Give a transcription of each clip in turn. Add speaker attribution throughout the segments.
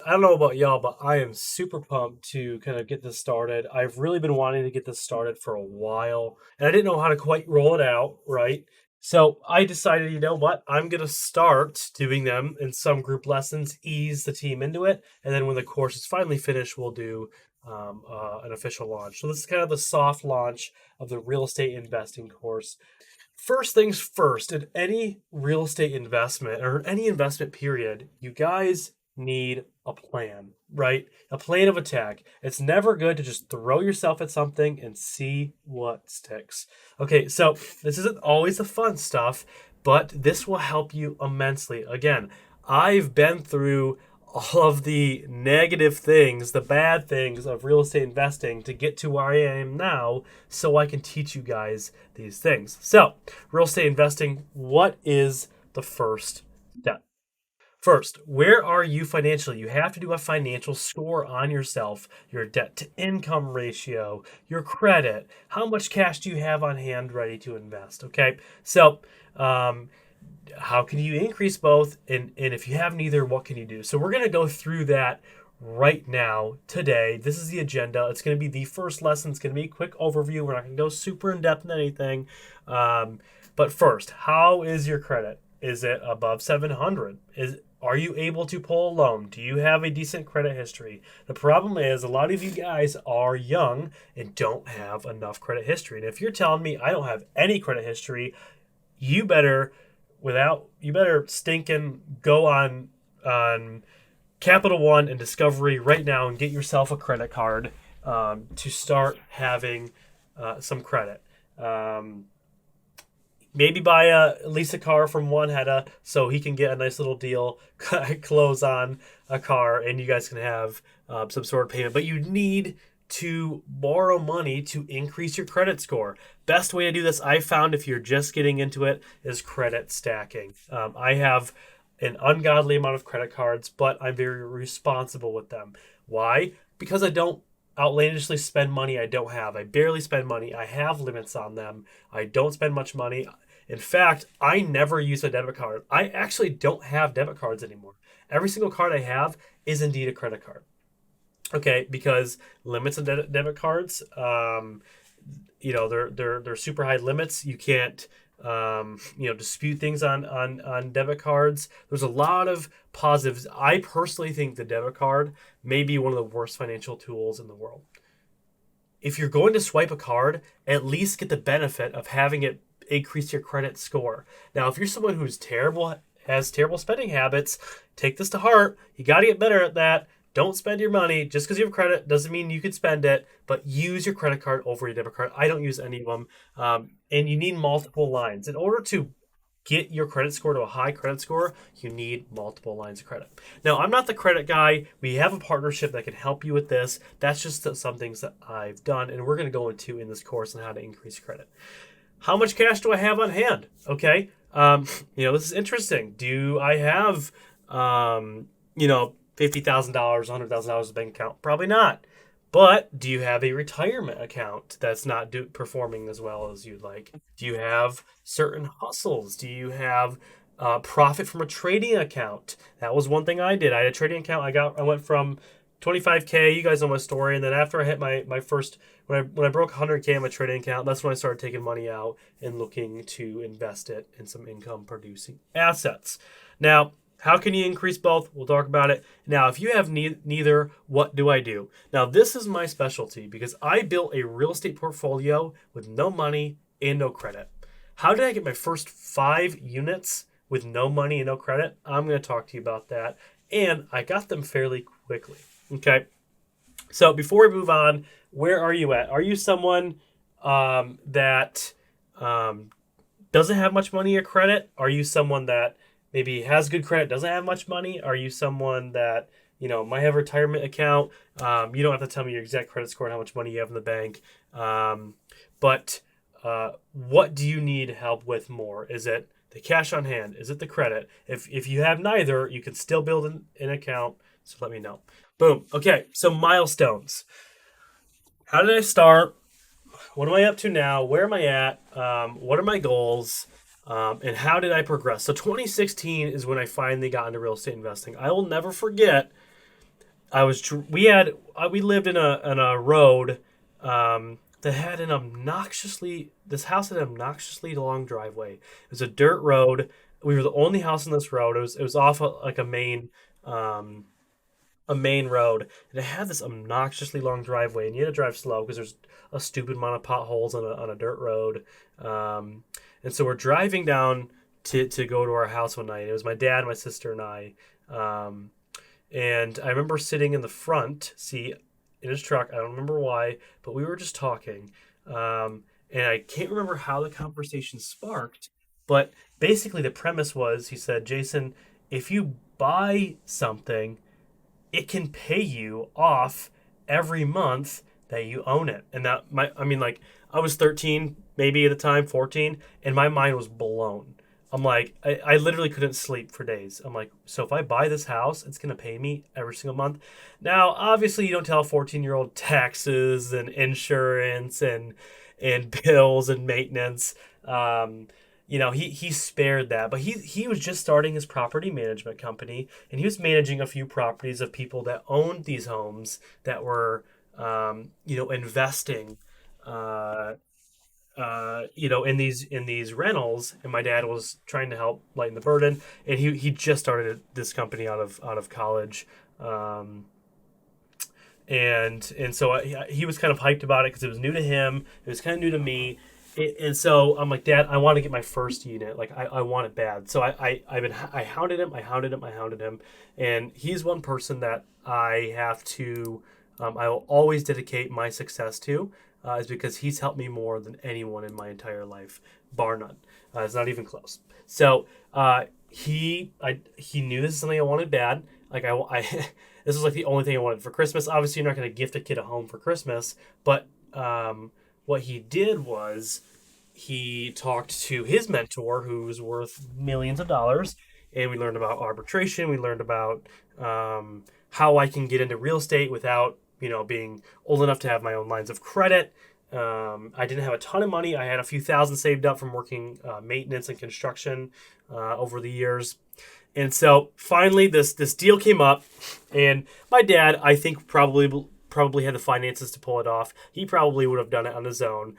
Speaker 1: I don't know about y'all, but I am super pumped to kind of get this started. I've really been wanting to get this started for a while, and I didn't know how to quite roll it out, right? So I decided, you know what? I'm going to start doing them in some group lessons, ease the team into it, and then when the course is finally finished, we'll do an official launch. So this is kind of the soft launch of the real estate investing course. First things first, in any real estate investment or any investment period, you guys need a plan, right? A plan of attack. It's never good to just throw yourself at something and see what sticks. Okay, so this isn't always the fun stuff, but this will help you immensely. Again, I've been through all of the negative things, the bad things of real estate investing to get to where I am now so I can teach you guys these things. So, real estate investing, what is the first step? First, where are you financially? You have to do a financial score on yourself, your debt to income ratio, your credit, how much cash do you have on hand ready to invest? Okay, so how can you increase both? And if you have neither, what can you do? So we're going to go through that right now today. This is the agenda. It's going to be the first lesson. It's going to be a quick overview. We're not going to go super in depth in anything. But first, how is your credit? Is it above 700? Are you able to pull a loan? Do you have a decent credit history? The problem is a lot of you guys are young and don't have enough credit history. And if you're telling me I don't have any credit history, you better you better stinking go on Capital One and Discovery right now and get yourself a credit card to start having some credit. Maybe buy lease a car from One Heda so he can get a nice little deal, close on a car, and you guys can have some sort of payment. But you need to borrow money to increase your credit score. Best way to do this, I found, if you're just getting into it, is credit stacking. I have an ungodly amount of credit cards, but I'm very responsible with them. Why? Because I don't outlandishly spend money I don't have. I barely spend money. I have limits on them. I don't spend much money. In fact, I never use a debit card. I actually don't have debit cards anymore. Every single card I have is indeed a credit card. Okay, because limits on debit cards, they're super high limits. You can't dispute things on debit cards. There's a lot of positives. I personally think the debit card may be one of the worst financial tools in the world. If you're going to swipe a card, at least get the benefit of having it increase your credit score. Now, if you're someone who's has terrible spending habits, take this to heart. You got to get better at that. Don't spend your money. Just because you have credit doesn't mean you can spend it, but use your credit card over your debit card. I don't use any of them. And you need multiple lines. In order to get your credit score to a high credit score, you need multiple lines of credit. Now, I'm not the credit guy. We have a partnership that can help you with this. That's just some things that I've done, and we're going to go into in this course on how to increase credit. How much cash do I have on hand? Okay. This is interesting. Do I have, $50,000, $100,000 in a bank account? Probably not. But do you have a retirement account that's not performing as well as you'd like? Do you have certain hustles? Do you have profit from a trading account? That was one thing I did. I had a trading account. I went from 25K. You guys know my story. And then after I hit my first, when I broke 100K in my trading account, that's when I started taking money out and looking to invest it in some income producing assets. Now, how can you increase both? We'll talk about it. Now, if you have neither, what do I do? Now, this is my specialty because I built a real estate portfolio with no money and no credit. How did I get my first 5 units with no money and no credit? I'm going to talk to you about that. And I got them fairly quickly. Okay. So before we move on, where are you at? Are you someone that doesn't have much money or credit? Are you someone that maybe has good credit, doesn't have much money? Are you someone that, might have a retirement account? You don't have to tell me your exact credit score and how much money you have in the bank. But what do you need help with more? Is it the cash on hand? Is it the credit? If you have neither, you can still build an account. So let me know. Boom. Okay, so milestones. How did I start? What am I up to now? Where am I at? What are my goals? And how did I progress? So 2016 is when I finally got into real estate investing. I will never forget we lived in a road that had this house had an obnoxiously long driveway. It was a dirt road. We were the only house on this road. It was off like um, a main road, and it had this obnoxiously long driveway, and you had to drive slow because there's a stupid amount of potholes on a dirt road. Um, and so we're driving down to go to our house one night. It was my dad, my sister, and I. Um, and I remember sitting in the front seat in his truck. I don't remember why, but we were just talking. And I can't remember how the conversation sparked, but basically the premise was he said, Jason, if you buy something, it can pay you off every month that you own it. And I mean, like, I was 13, maybe at the time, 14, and my mind was blown. I'm like, I literally couldn't sleep for days. I'm like, so if I buy this house, it's going to pay me every single month. Now, obviously, you don't tell a 14-year-old taxes and insurance and bills and maintenance. Um, he spared that, but he was just starting his property management company, and he was managing a few properties of people that owned these homes that were, investing, uh, in these rentals. And my dad was trying to help lighten the burden, and he just started this company out of college. Um, and so he was kind of hyped about it because it was new to him. It was kind of new to me. And so I'm like, Dad, I want to get my first unit. Like, I want it bad. So I hounded him, I hounded him, and he's one person that I have to, I will always dedicate my success to, is because he's helped me more than anyone in my entire life, bar none. It's not even close. So he knew this is something I wanted bad. Like this was like the only thing I wanted for Christmas. Obviously, you're not going to gift a kid a home for Christmas, but what he did was he talked to his mentor, who's worth millions of dollars, and we learned about arbitration. We learned about how I can get into real estate without being old enough to have my own lines of credit. I didn't have a ton of money. I had a few thousand saved up from working maintenance and construction over the years. And so finally, this deal came up, and my dad, I think, probably had the finances to pull it off. He probably would have done it on his own,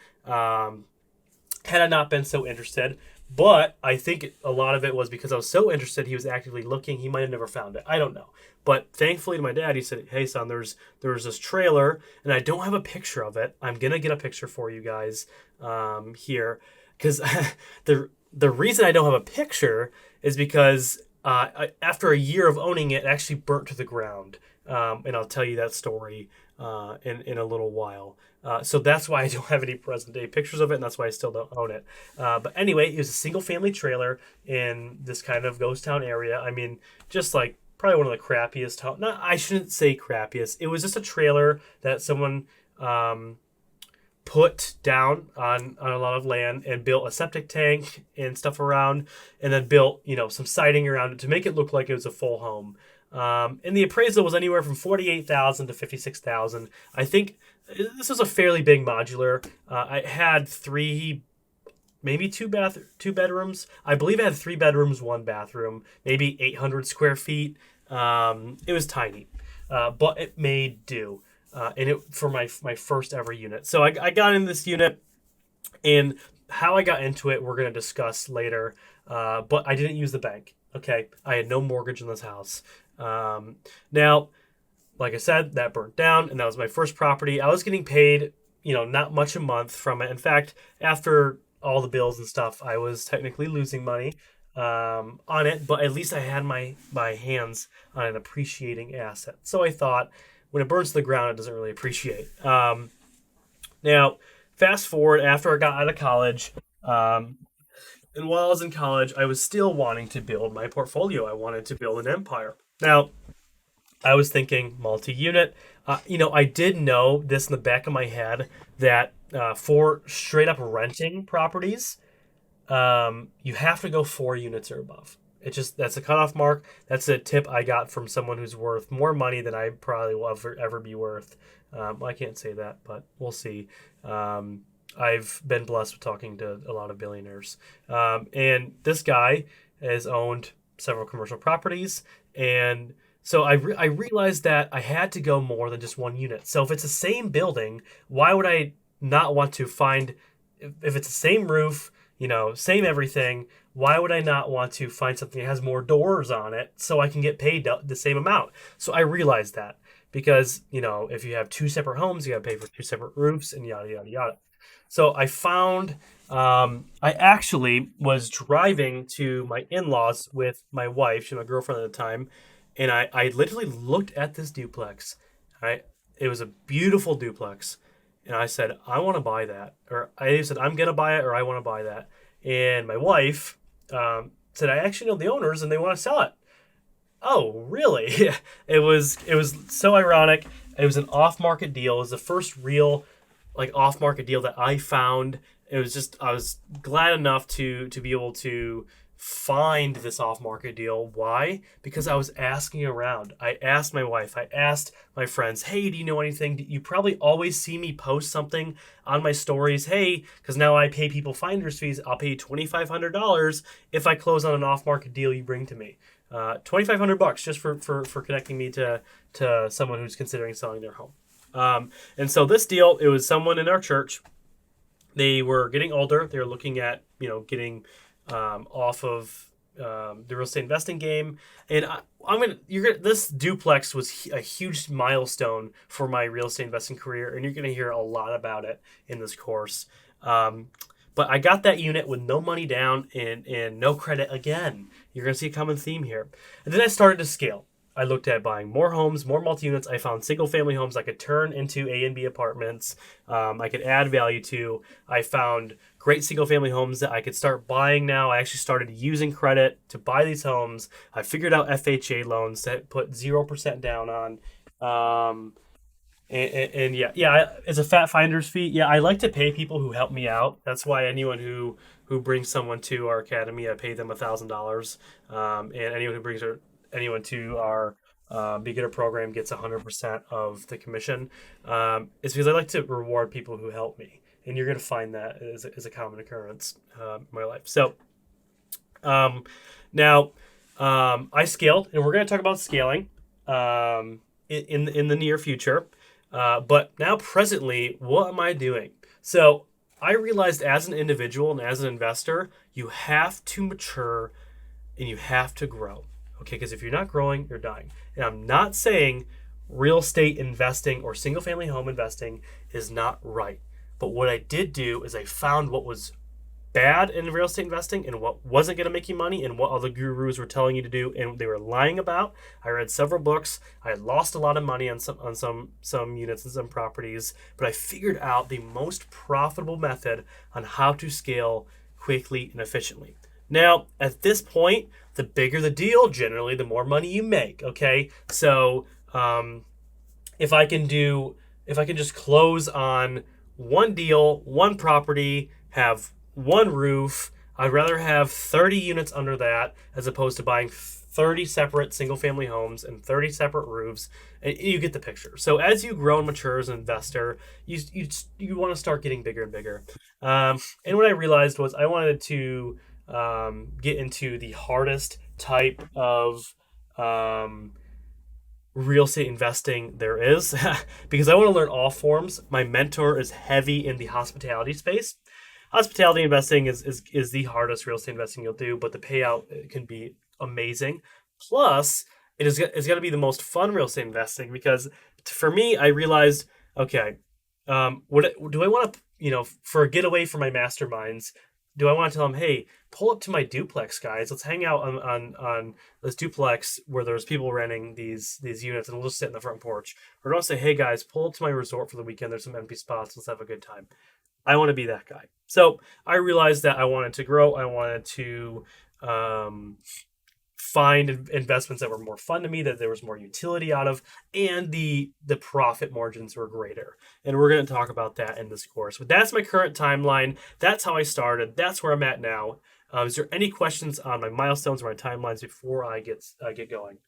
Speaker 1: had I not been so interested. But I think a lot of it was because I was so interested. He was actively looking. He might have never found it. I don't know. But thankfully to my dad, he said, "Hey son, there's this trailer, and I don't have a picture of it. I'm gonna get a picture for you guys here, because the reason I don't have a picture is because after a year of owning it, it actually burnt to the ground. And I'll tell you that story in a little while. So that's why I don't have any present day pictures of it, and that's why I still don't own it. But anyway, it was a single family trailer in this kind of ghost town area. I mean, just like probably one of the crappiest town. Not, I shouldn't say crappiest. It was just a trailer that someone put down on a lot of land and built a septic tank and stuff around, and then built some siding around it to make it look like it was a full home. And the appraisal was anywhere from 48,000 to 56,000. I think this was a fairly big modular. I had three, maybe two bedrooms. I believe I had three bedrooms, one bathroom, maybe 800 square feet. It was tiny, but it made do. And it for my first ever unit. So I got in this unit, and how I got into it, we're going to discuss later. But I didn't use the bank. Okay, I had no mortgage in this house. Now, like I said, that burnt down, and that was my first property. I was getting paid, not much a month from it. In fact, after all the bills and stuff, I was technically losing money on it, but at least I had my hands on an appreciating asset. So I thought, when it burns to the ground, it doesn't really appreciate. Now, fast forward after I got out of college. And while I was in college, I was still wanting to build my portfolio. I wanted to build an empire. Now, I was thinking multi-unit. I did know this in the back of my head that for straight up renting properties, you have to go 4 units or above. That's a cutoff mark. That's a tip I got from someone who's worth more money than I probably will ever be worth. Well, I can't say that, but we'll see. I've been blessed with talking to a lot of billionaires. And this guy has owned several commercial properties, and So I realized that I had to go more than just one unit. So if it's the same building, why would I not want to find if it's the same roof, same everything, why would I not want to find something that has more doors on it so I can get paid the same amount? So I realized that because, if you have two separate homes, you got to pay for two separate roofs and yada yada yada. So I found I actually was driving to my in-laws with my wife, she's my girlfriend at the time, and I literally looked at this duplex. I It was a beautiful duplex, and I said I want to buy that, or I said I'm gonna buy it, or I want to buy that. And my wife said I actually know the owners, and they want to sell it. Oh, really? It was so ironic. It was an off-market deal. It was the first real like off-market deal that I found. It was just I was glad enough to be able to find this off-market deal. Why? Because I was asking around. I asked my wife, I asked my friends, "Hey, do you know anything?" You probably always see me post something on my stories. Hey, because now I pay people finder's fees. I'll pay you $2,500 if I close on an off-market deal you bring to me. $2,500 just for connecting me to someone who's considering selling their home. And so this deal, it was someone in our church. They were getting older. They were looking at getting off of the real estate investing game. And this duplex was a huge milestone for my real estate investing career, and you're gonna hear a lot about it in this course. Um, but I got that unit with no money down and no credit again. You're going to see a common theme here. And then I started to scale. I looked at buying more homes, more multi units. I found single family homes I could turn into A and B apartments. I could add value to. I found great single family homes that I could start buying now. I actually started using credit to buy these homes. I figured out FHA loans that put 0% down on. And yeah, it's a fat finder's fee. Yeah, I like to pay people who help me out. That's why anyone who brings someone to our academy, I pay them $1,000. And anyone who brings anyone to our beginner program gets 100% of the commission. It's because I like to reward people who help me, and you're going to find that is a common occurrence in my life. So um, now I scaled, and we're going to talk about scaling in the near future. But now, presently, what am I doing? So I realized as an individual and as an investor, you have to mature and you have to grow. Okay, because if you're not growing, you're dying. And I'm not saying real estate investing or single family home investing is not right. But what I did do is I found what was bad in real estate investing and what wasn't going to make you money and what all the gurus were telling you to do and they were lying about. I read several books. I had lost a lot of money on some units and some properties, but I figured out the most profitable method on how to scale quickly and efficiently. Now, at this point, the bigger the deal, generally, the more money you make. Okay, so if I can just close on one deal, one property, have one roof. I'd rather have 30 units under that as opposed to buying 30 separate single family homes and 30 separate roofs. And you get the picture. So as you grow and mature as an investor, you want to start getting bigger and bigger. And what I realized was I wanted to get into the hardest type of real estate investing there is because I want to learn all forms. My mentor is heavy in the hospitality space. Hospitality investing is the hardest real estate investing you'll do, but the payout can be amazing. Plus, it's going to be the most fun real estate investing because for me, I realized, okay, what do I want to, for a getaway for my masterminds? Do I want to tell them, hey, pull up to my duplex, guys? Let's hang out on this duplex where there's people renting these units, and we'll just sit in the front porch. Or do I say, hey guys, pull up to my resort for the weekend? There's some empty spots. Let's have a good time. I want to be that guy. So I realized that I wanted to grow. I wanted to find investments that were more fun to me, that there was more utility out of, and the profit margins were greater. And we're going to talk about that in this course. But that's my current timeline. That's how I started. That's where I'm at now. Is there any questions on my milestones or my timelines before I get going?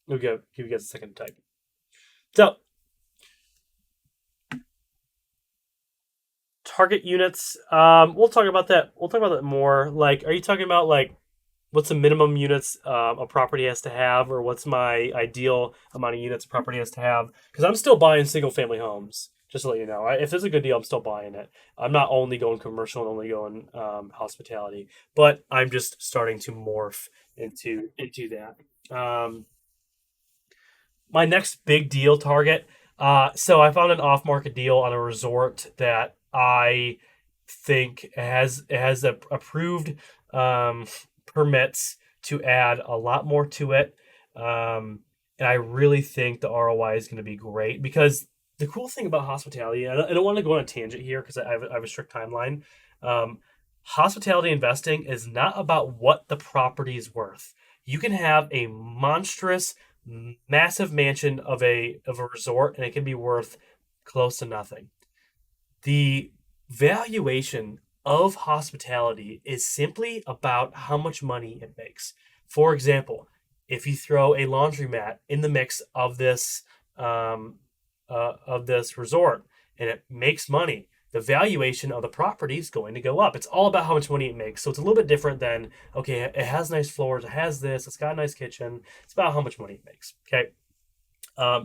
Speaker 1: We'll give you guys a second to type. So target units. We'll talk about that. We'll talk about that more. Like, are you talking about like what's the minimum units a property has to have, or what's my ideal amount of units a property has to have? Because I'm still buying single family homes. Just to let you know, if there's a good deal, I'm still buying it. I'm not only going commercial and only going hospitality, but I'm just starting to morph into that. My next big deal target. So I found an off market deal on a resort that I think has approved um, permits to add a lot more to it. And I really think the ROI is going to be great because the cool thing about hospitality, I don't want to go on a tangent here because I have a strict timeline. Um, Hospitality investing is not about what the property is worth. You can have a monstrous, massive mansion of a resort, and it can be worth close to nothing. The valuation of hospitality is simply about how much money it makes. For example, if you throw a laundromat in the mix um, of this resort and it makes money, the valuation of the property is going to go up. It's all about how much money it makes. So it's a little bit different than, okay, it has nice floors, it has this, it's got a nice kitchen. It's about how much money it makes. Okay.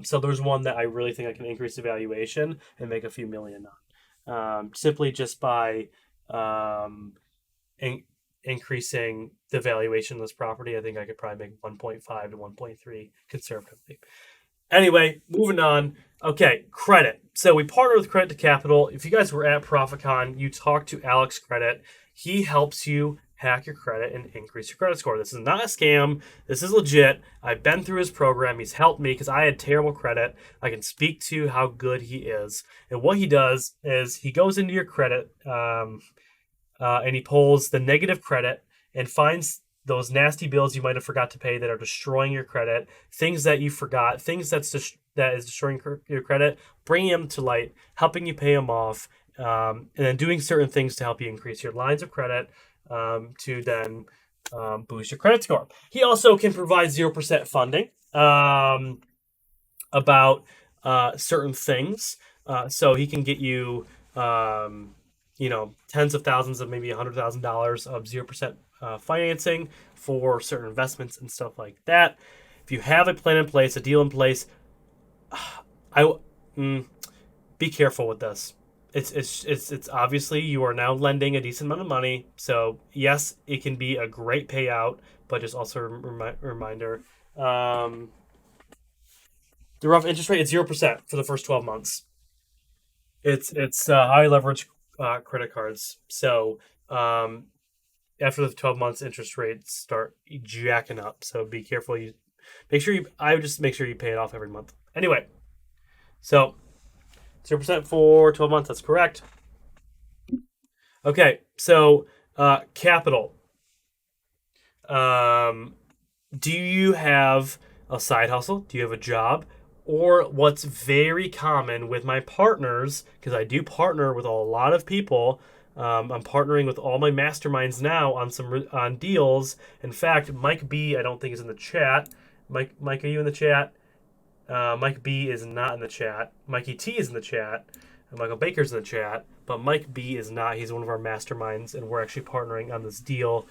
Speaker 1: So there's one that I really think I can increase the valuation and make a few million on, simply just by um, in, increasing the valuation of this property. I think I could probably make 1.5 to 1.3 conservatively. Anyway, moving on. Okay, credit. So we partner with Credit to Capital. If you guys were at ProfitCon, you talked to Alex Credit. He helps you hack your credit and increase your credit score. This is not a scam. This is legit. I've been through his program. He's helped me because I had terrible credit. I can speak to how good he is. And what he does is he goes into your credit and he pulls the negative credit and finds those nasty bills you might have forgot to pay that are destroying your credit, things that you forgot, things that is destroying your credit, bringing them to light, helping you pay them off, and then doing certain things to help you increase your lines of credit to then boost your credit score. He also can provide 0% funding about certain things. So he can get you, tens of thousands of maybe $100,000 of 0% financing for certain investments and stuff like that. If you have a plan in place, a deal in place, I be careful with this. It's obviously you are now lending a decent amount of money, so yes, it can be a great payout, but just also a reminder. The rough interest rate is 0% for the first 12 months. It's high leverage credit cards, so after the 12 months, interest rates start jacking up. So be careful. I would just make sure you pay it off every month. Anyway, so 0% for 12 months. That's correct. Okay, so capital. Um, do you have a side hustle? Do you have a job? Or what's very common with my partners, because I do partner with a lot of people. I'm partnering with all my masterminds now on on deals. In fact, Mike B, I don't think is in the chat. Mike, are you in the chat? Mike B is not in the chat. Mikey T is in the chat. And Michael Baker's in the chat, but Mike B is not. He's one of our masterminds, and we're actually partnering on this deal.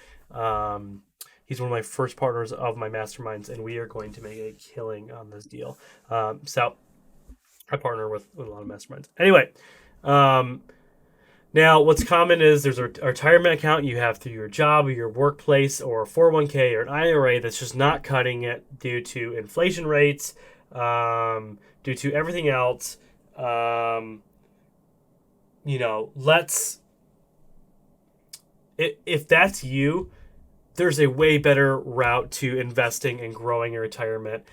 Speaker 1: He's one of my first partners of my masterminds, and we are going to make a killing on this deal. So I partner with a lot of masterminds. Anyway, now what's common is there's a retirement account you have through your job or your workplace or a 401k or an IRA that's just not cutting it due to inflation rates, due to everything else. If that's you, there's a way better route to investing and growing your retirement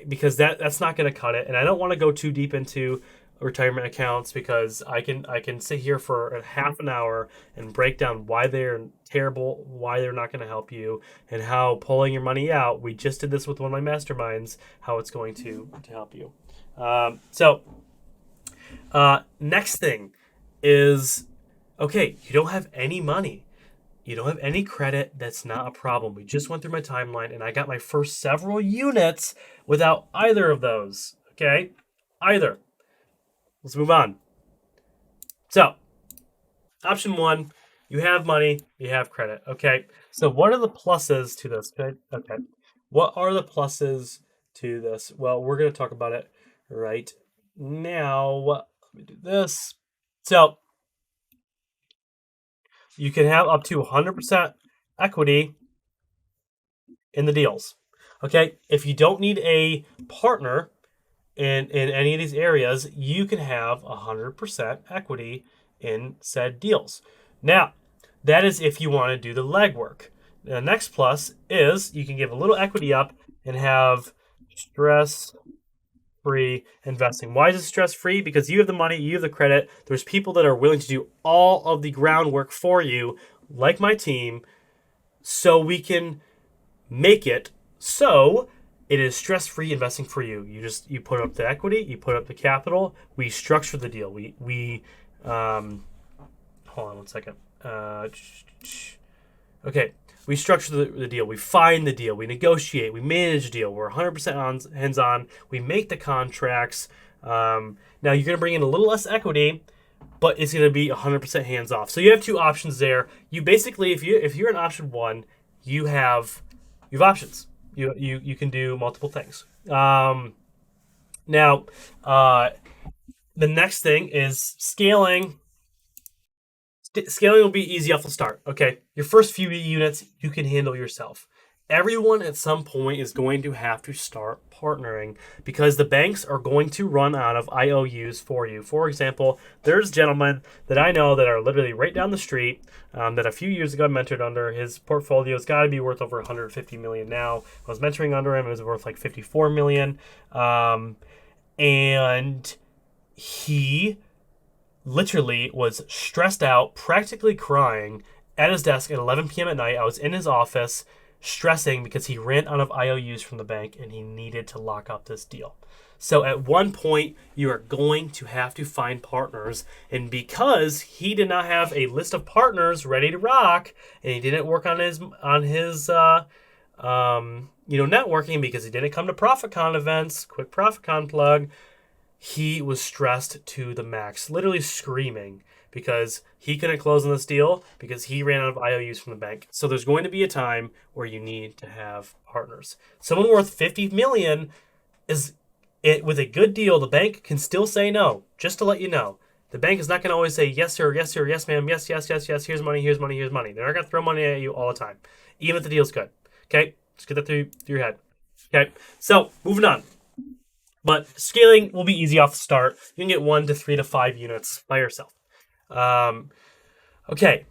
Speaker 1: because that's not going to cut it. And I don't want to go too deep into retirement accounts because I can sit here for a half an hour and break down why they're terrible, why they're not going to help you, and how pulling your money out. We just did this with one of my masterminds. How it's going to help you. Next thing is, okay, you don't have any money. You don't have any credit. That's not a problem. We just went through my timeline and I got my first several units without either of those. Okay? Either. Let's move on. So, option one, You have money, you have credit. Okay. So what are the pluses to this? Okay. What are the pluses to this? Well, we're going to talk about it right now. Let me do this. So you can have up to 100% equity in the deals. Okay. If you don't need a partner in any of these areas, you can have 100% equity in said deals. Now, that is if you want to do the legwork. The next plus is you can give a little equity up and have stress free investing. Why is it stress free? Because you have the money, you have the credit. There's people that are willing to do all of the groundwork for you, like my team, so we can make it so it is stress-free investing for you. You put up the equity, you put up the capital. We structure the deal. We hold on one second. Okay, we structure the deal. We find the deal. We negotiate. We manage the deal. We're 100% hands-on. We make the contracts. Now you're gonna bring in a little less equity, but it's gonna be 100% hands-off. So you have two options there. You basically, if you're in option one, you have options. You can do multiple things. Now, the next thing is scaling. Scaling will be easy off the start. Okay, your first few units you can handle yourself. Everyone at some point is going to have to start partnering because the banks are going to run out of IOUs for you. For example, there's gentlemen that I know that are literally right down the street that a few years ago I mentored under. His portfolio has got to be worth over 150 million now. I was mentoring under him; it was worth like 54 million, and he literally was stressed out, practically crying at his desk at 11 p.m. at night. I was in his office stressing because he ran out of IOUs from the bank and he needed to lock up this deal. So at one point, you are going to have to find partners. And because he did not have a list of partners ready to rock, and he didn't work on his networking because he didn't come to ProfitCon events, quick ProfitCon plug, he was stressed to the max, literally screaming because he couldn't close on this deal because he ran out of IOUs from the bank. So there's going to be a time where you need to have partners. Someone worth 50 million is it with a good deal, the bank can still say no, just to let you know. The bank is not going to always say yes sir, yes sir, yes ma'am, yes, yes, yes, yes, here's money, here's money, here's money. They're not going to throw money at you all the time, even if the deal's good. Okay? Just get that through your head. Okay? So, moving on. But scaling will be easy off the start. You can get 1 to 3 to 5 units by yourself. Okay,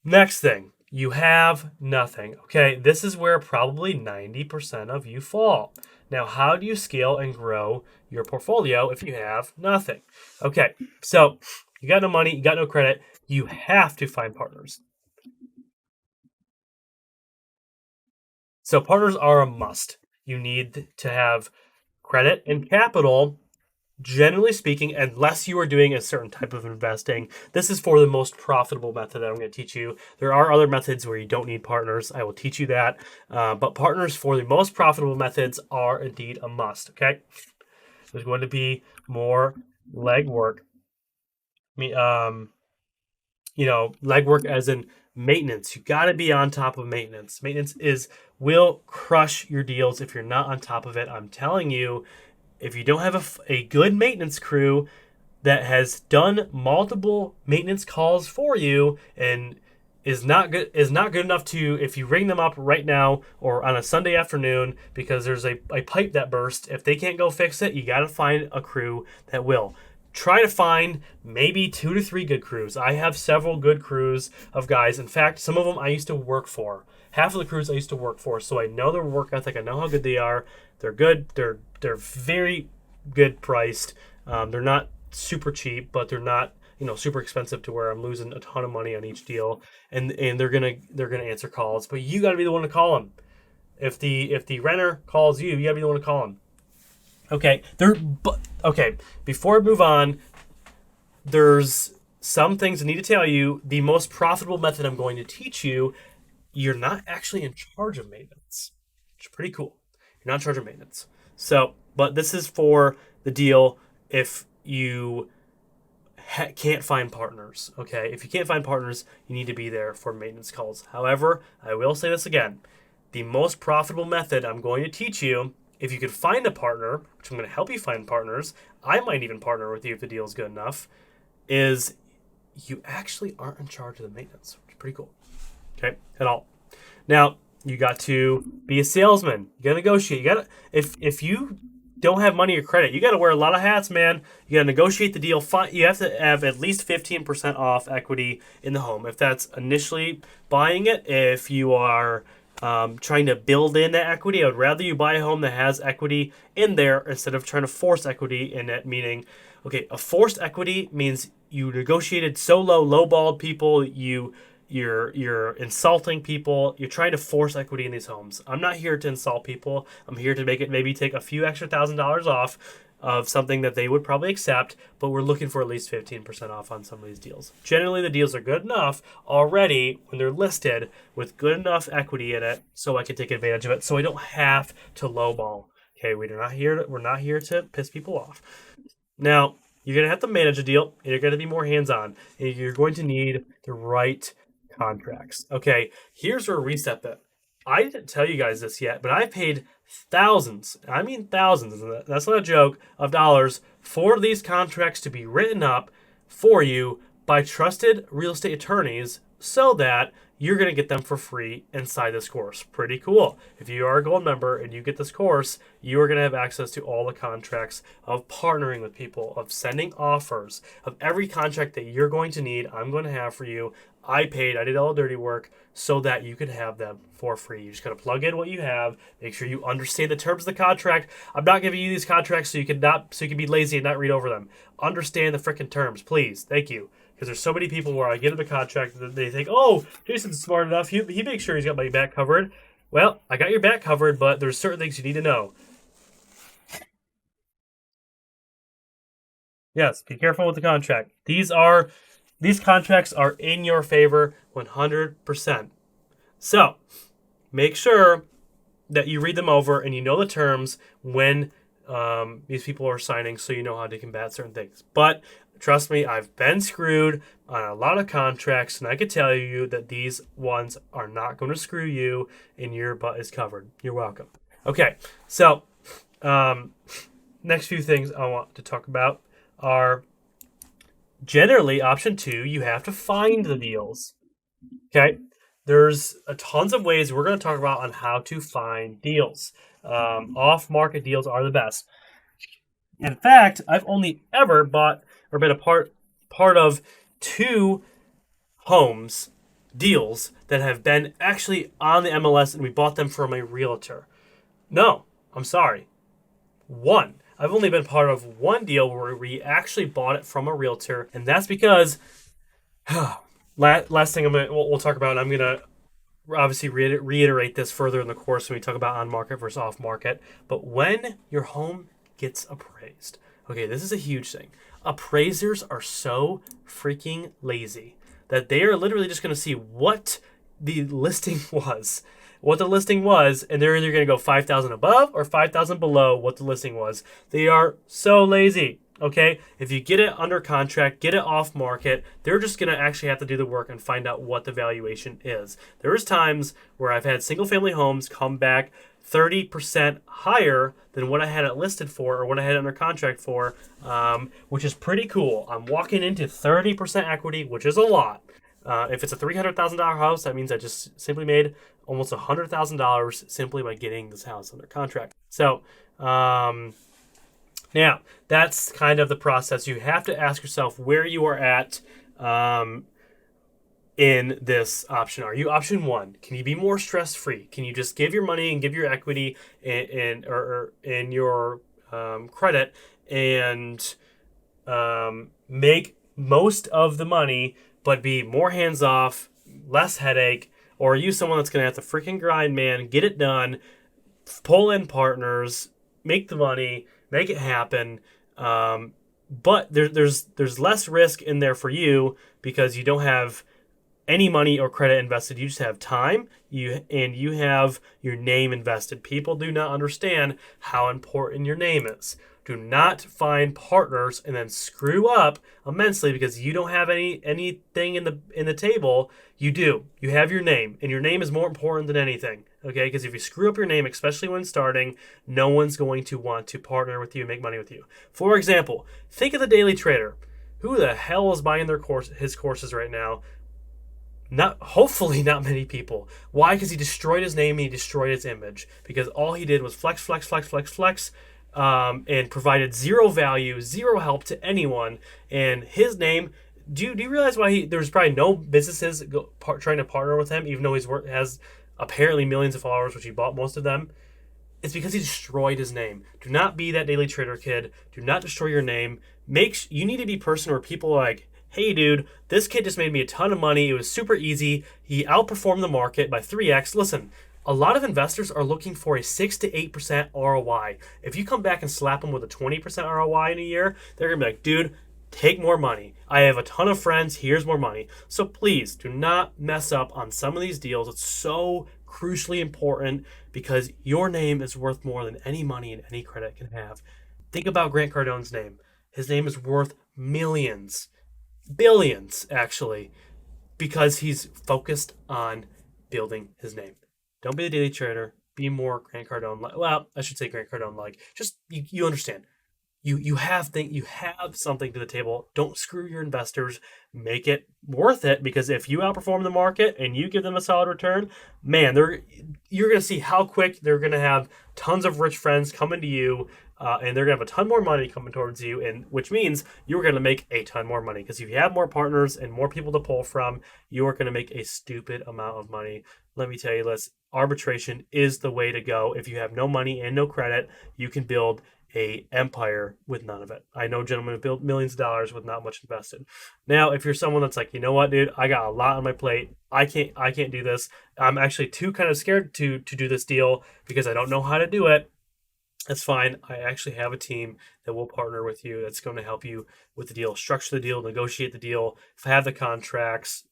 Speaker 1: next thing. You have nothing. Okay, this is where probably 90% of you fall. Now, how do you scale and grow your portfolio if you have nothing? Okay, so you got no money, you got no credit, you have to find partners. So, partners are a must. You need to have credit and capital, generally speaking, unless you are doing a certain type of investing. This is for the most profitable method that I'm going to teach you. There are other methods where you don't need partners. I will teach you that. But partners for the most profitable methods are indeed a must. Okay. There's going to be more legwork. Legwork as in maintenance. You got to be on top of maintenance. Maintenance will crush your deals if you're not on top of it. I'm telling you, if you don't have a good maintenance crew that has done multiple maintenance calls for you and is not good enough to, if you ring them up right now or on a Sunday afternoon because there's a pipe that burst, if they can't go fix it, you got to find a crew that will. Try to find maybe 2 to 3 good crews. I have several good crews of guys. In fact, some of them I used to work for. Half of the crews I used to work for, so I know their work ethic. I know how good they are. They're good. They're very good priced. They're not super cheap, but they're not super expensive to where I'm losing a ton of money on each deal. And they're gonna answer calls, but you got to be the one to call them. If the renter calls you, you got to be the one to call them. Okay, before I move on, there's some things I need to tell you. The most profitable method I'm going to teach you, you're not actually in charge of maintenance, which is pretty cool. You're not in charge of maintenance. So, but this is for the deal if you can't find partners. Okay, if you can't find partners, you need to be there for maintenance calls. However, I will say this again: the most profitable method I'm going to teach you, if you could find a partner, which I'm going to help you find partners, I might even partner with you if the deal is good enough, is you actually aren't in charge of the maintenance, which is pretty cool. Okay, at all. Now, you got to be a salesman. You got to negotiate. You got to if you don't have money or credit, you got to wear a lot of hats, man. You got to negotiate the deal. You have to have at least 15% off equity in the home. If that's initially buying it, if you are trying to build in that equity, I would rather you buy a home that has equity in there instead of trying to force equity in it. Meaning, okay, a forced equity means you negotiated so low, lowballed people. You're insulting people. You're trying to force equity in these homes. I'm not here to insult people. I'm here to make it maybe take a few extra $1,000s off of something that they would probably accept, but we're looking for at least 15% off on some of these deals. Generally, the deals are good enough already when they're listed with good enough equity in it so I can take advantage of it so I don't have to lowball. Okay, we're not here to piss people off. Now, you're going to have to manage a deal, and you're going to be more hands-on, and you're going to need the right contracts. Okay, here's where we step in. I didn't tell you guys this yet, but I paid thousands, I mean thousands, that's not a joke, of dollars for these contracts to be written up for you by trusted real estate attorneys so that you're going to get them for free inside this course. Pretty cool. If you are a gold member and you get this course, you are going to have access to all the contracts of partnering with people, of sending offers, of every contract that you're going to need, I'm going to have for you. I did all the dirty work so that you could have them for free. You just got to plug in what you have, make sure you understand the terms of the contract. I'm not giving you these contracts so you can be lazy and not read over them. Understand the freaking terms, please. Thank you. Because there's so many people where I give them a contract that they think, oh, Jason's smart enough. He makes sure he's got my back covered. Well, I got your back covered, but there's certain things you need to know. Yes, be careful with the contract. These contracts are in your favor 100%. So, make sure that you read them over and you know the terms when these people are signing so you know how to combat certain things. But trust me, I've been screwed on a lot of contracts, and I can tell you that these ones are not going to screw you, and your butt is covered. You're welcome. Okay, so next few things I want to talk about are generally option 2, you have to find the deals. Okay, there's tons of ways we're going to talk about on how to find deals. Off-market deals are the best. In fact, I've only ever bought or been a part of 2 homes deals that have been actually on the MLS, and we bought them from a realtor. No, I'm sorry. 1. I've only been part of 1 deal where we actually bought it from a realtor, and that's because last thing we'll talk about, and I'm gonna obviously reiterate this further in the course when we talk about on market versus off market. But when your home gets appraised, okay, this is a huge thing. Appraisers are so freaking lazy that they are literally just going to see what the listing was. And they're either going to go 5,000 above or 5,000 below what the listing was. They are so lazy. Okay, if you get it under contract, get it off market, they're just going to actually have to do the work and find out what the valuation is. There's times where I've had single family homes come back 30% higher than what I had it listed for or what I had under contract for, which is pretty cool. I'm walking into 30% equity, which is a lot. If it's a $300,000 house, that means I just simply made almost $100,000 simply by getting this house under contract. So, now, that's kind of the process. You have to ask yourself where you are at in this option. Are you option 1? Can you be more stress-free? Can you just give your money and give your equity and your credit and make most of the money, but be more hands-off, less headache? Or are you someone that's going to have to freaking grind, man, get it done, pull in partners, make the money, make it happen, but there's less risk in there for you because you don't have any money or credit invested. You just have time, you have your name invested. People do not understand how important your name is. Do not find partners and then screw up immensely because you don't have anything in the table. You do. You have your name, and your name is more important than anything. Okay, because if you screw up your name, especially when starting, no one's going to want to partner with you and make money with you. For example, think of the Daily Trader. Who the hell is buying his courses right now? Not hopefully not many people. Why? Because he destroyed his name and he destroyed his image. Because all he did was flex, flex, flex, flex, flex, and provided zero value, zero help to anyone. And his name. Do you realize why there's probably no businesses trying to partner with him, even though has apparently millions of followers, which he bought most of them? It's because he destroyed his name. Do not be that Daily Trader kid. Do not destroy your name. You need to be a person where people are like, hey, dude, this kid just made me a ton of money. It was super easy. He outperformed the market by 3x. Listen, a lot of investors are looking for a 6 to 8% ROI. If you come back and slap them with a 20% ROI in a year, they're going to be like, dude, take more money. I have a ton of friends. Here's more money. So please do not mess up on some of these deals. It's so crucially important because your name is worth more than any money and any credit can have. Think about Grant Cardone's name. His name is worth millions, billions actually, because he's focused on building his name. Don't be the Daily Trader. Be more Grant Cardone. Well, I should say Grant Cardone like. Just you understand. You have something to the table. Don't screw your investors. Make it worth it, because if you outperform the market and you give them a solid return, man, you're going to see how quick they're going to have tons of rich friends coming to you, and they're going to have a ton more money coming towards you, and which means you're going to make a ton more money, because if you have more partners and more people to pull from, you are going to make a stupid amount of money. Let me tell you this: arbitration is the way to go. If you have no money and no credit, you can build a empire with none of it. I know gentlemen who built millions of dollars with not much invested. Now, if you're someone that's like, you know what, dude, I got a lot on my plate. I can't do this. I'm actually too kind of scared to do this deal because I don't know how to do it. That's fine. I actually have a team that will partner with you that's going to help you with the deal, structure the deal, negotiate the deal, have the contracts,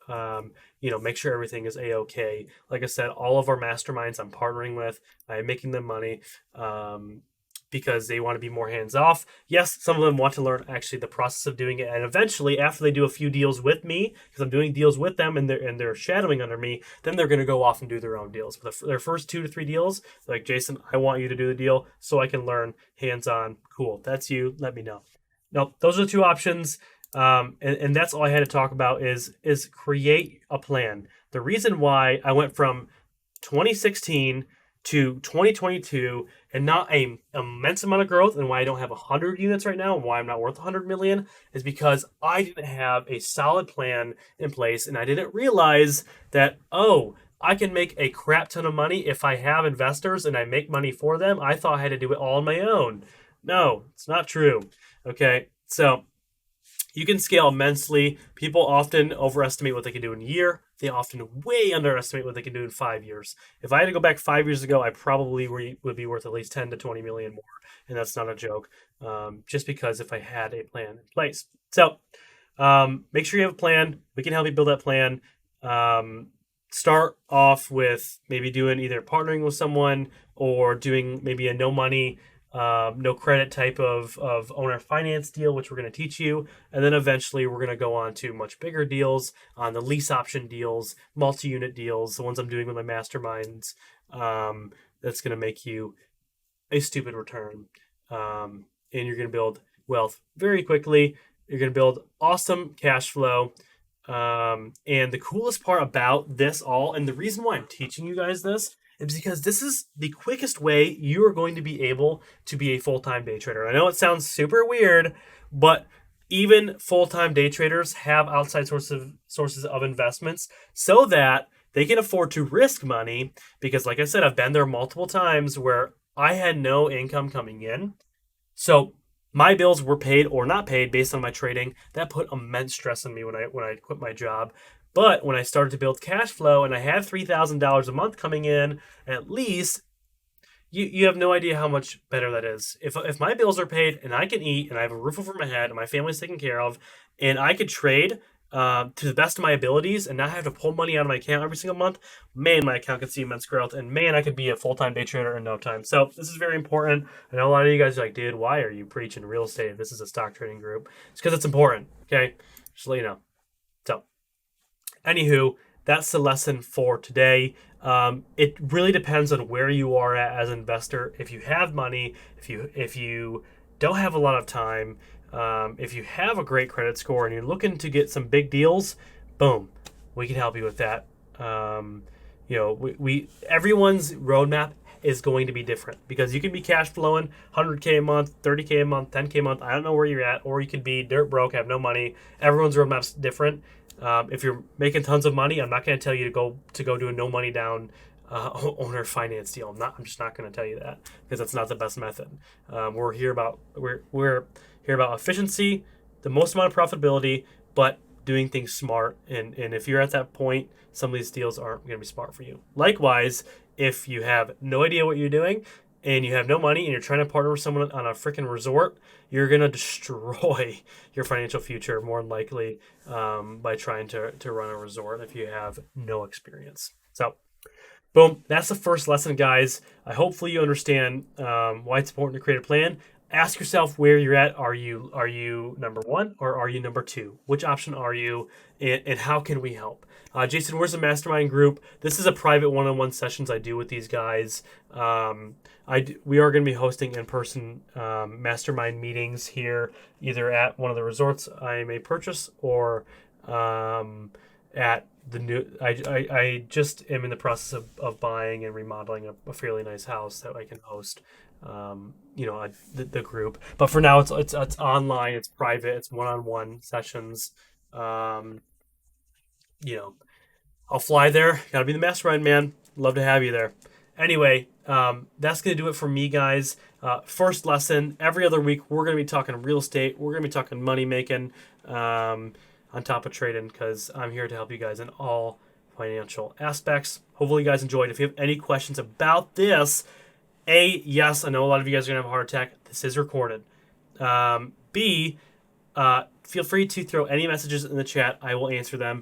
Speaker 1: make sure everything is A-OK. Like I said, all of our masterminds I'm partnering with, I'm making them money. Because they want to be more hands off. Yes, some of them want to learn actually the process of doing it, and eventually, after they do a few deals with me, because I'm doing deals with them and they're shadowing under me, then they're going to go off and do their own deals. But their first 2 to 3 deals, like, Jason, I want you to do the deal so I can learn hands on. Cool, that's you. Let me know. No, those are the 2 options. And that's all I had to talk about is create a plan. The reason why I went from 2016 to 2022 and not a immense amount of growth, and why I don't have 100 units right now and why I'm not worth 100 million is because I didn't have a solid plan in place, and I didn't realize that, I can make a crap ton of money if I have investors and I make money for them. I thought I had to do it all on my own. No, it's not true. Okay, so you can scale immensely. People often overestimate what they can do in a year. They often way underestimate what they can do in 5 years. If I had to go back 5 years ago, I probably would be worth at least 10 to 20 million more. And that's not a joke, just because if I had a plan in place. So make sure you have a plan. We can help you build that plan. Start off with maybe doing either partnering with someone or doing maybe a no money, no credit type of owner finance deal, which we're going to teach you. And then eventually we're going to go on to much bigger deals, on the lease option deals, multi-unit deals, the ones I'm doing with my masterminds. That's going to make you a stupid return. And you're going to build wealth very quickly. You're going to build awesome cash flow. And the coolest part about this all, and the reason why I'm teaching you guys this, is because this is the quickest way you are going to be able to be a full-time day trader. I know it sounds super weird, but even full-time day traders have outside sources of investments so that they can afford to risk money, because like I said, I've been there multiple times where I had no income coming in. So my bills were paid or not paid based on my trading. That put immense stress on me when I quit my job. But when I started to build cash flow and I had $3,000 a month coming in, at least, you have no idea how much better that is. If my bills are paid and I can eat and I have a roof over my head and my family's taken care of and I could trade, to the best of my abilities and not have to pull money out of my account every single month, man, my account could see immense growth, and man, I could be a full-time day trader in no time. So this is very important. I know a lot of you guys are like, dude, why are you preaching real estate? This is a stock trading group. It's because it's important. Okay, just let you know. So, anywho, that's the lesson for today. It really depends on where you are at as an investor. If you have money, if you don't have a lot of time, if you have a great credit score and you're looking to get some big deals, boom, we can help you with that. We everyone's roadmap is going to be different because you can be cash flowing 100K a month, 30K a month, 10K a month. I don't know where you're at, or you could be dirt broke, have no money. Everyone's roadmap's different. If you're making tons of money, I'm not going to tell you to go do a no money down owner finance deal. I'm just not going to tell you that because that's not the best method. We're here about efficiency, the most amount of profitability, but doing things smart. And if you're at that point, some of these deals aren't going to be smart for you. Likewise, if you have no idea what you're doing and you have no money and you're trying to partner with someone on a freaking resort, you're going to destroy your financial future more than likely by trying to run a resort if you have no experience. So, boom, that's the first lesson, guys. Hopefully you understand why it's important to create a plan. Ask yourself where you're at. Are you number one or are you number two? Which option are you, and how can we help? Jason, where's the mastermind group? This is a private one-on-one sessions I do with these guys. We are going to be hosting in-person mastermind meetings here, either at one of the resorts I may purchase or at the new. I just am in the process of buying and remodeling a fairly nice house that I can host. The group, but for now it's online, it's private, it's one-on-one sessions. um I'll fly there, gotta be the mastermind, man. Love to have you there. Anyway, that's gonna do it for me, guys. First lesson: every other week we're gonna be talking real estate, we're gonna be talking money making, on top of trading, because I'm here to help you guys in all financial aspects. Hopefully you guys enjoyed. If you have any questions about this, yes, I know a lot of you guys are going to have a heart attack. This is recorded. B, feel free to throw any messages in the chat. I will answer them.